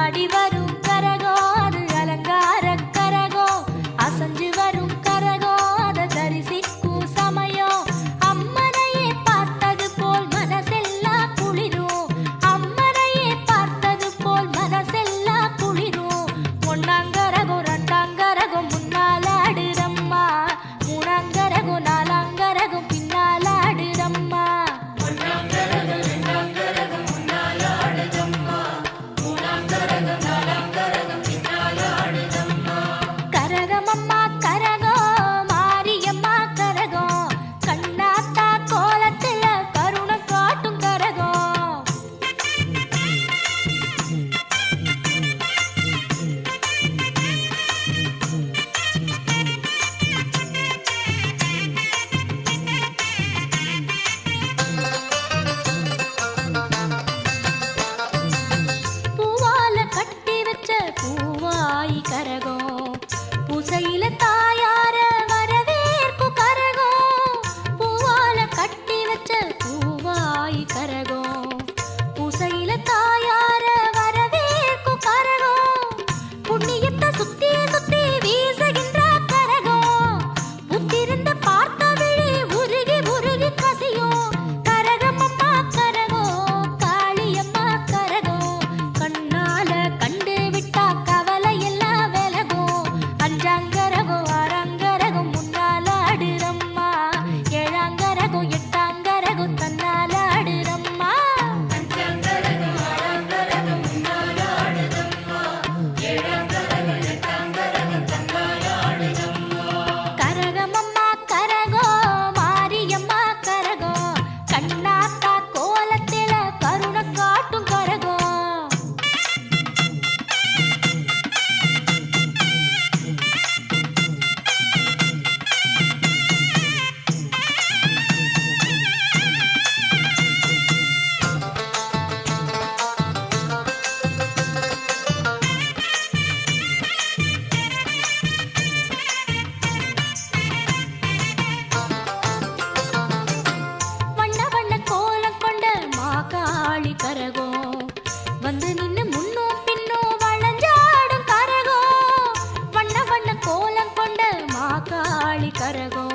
ஆடி வரும் கரகம் அது அலங்கார கரகம் அசஞ்சு வரும் கரகம் அதை தரிசிக்கும் சமயம் அம்மனையே பார்த்தது போல் மனசெல்லாம் குளிரும் அம்மனையே பார்த்தது போல் மனசெல்லாம் குளிரும் ஒன்னாங்கரகம் ரெண்டாங்கரகம் முன்னால் ஆடுறம்மா மூணாங்கரகம் நாலாங்கரகம் பின்னால் ஆடுறம்மா கரகமம்மா கரகம் மாரியம்மா கரகம் கண்ணாத்தா கோலத்துல கருணை காட்டும் கரகம் பூவால கட்டி வச்ச பூவாய் கரகம் பூசையில தாயார வரவேற்கும் கரகம் பூவால கட்டி வச்ச பூவாய் கரகம் பூசையில தாயார வரவேற்கும் கரகம் புண்ணியத்தை சுத்தி சுத்தி வீசுகின்ற கரகம் புத்திருந்த பார்த்த விழி உருகி உருகி கசியும் கரகமம்மா கரகம் காளியம்மா கரகம் கண்ணால கண்டு விட்டா கவலை எல்லாம் விலகும் அஞ்சாங்கரகம் ஆறாங்கரகம் முன்னால ஆடுறம்மா ஏழாங்கரகம் எட்டாங்கரகம் தன்னால ஆடுறம்மா கரகமம்மா கரகம் மாரியம்மா கரகம் கண்ணாத்தா கோலத்தில கருணை காட்டும் கரகம் வண்ண வண்ண கோலம் கொண்ட மாகாளி கரகம் வந்து நின்னு முன்னும் பின்னும் வளைஞ்சாடும் கரகம் வண்ண வண்ண கோலம் கொண்ட மாகாளி கரகம்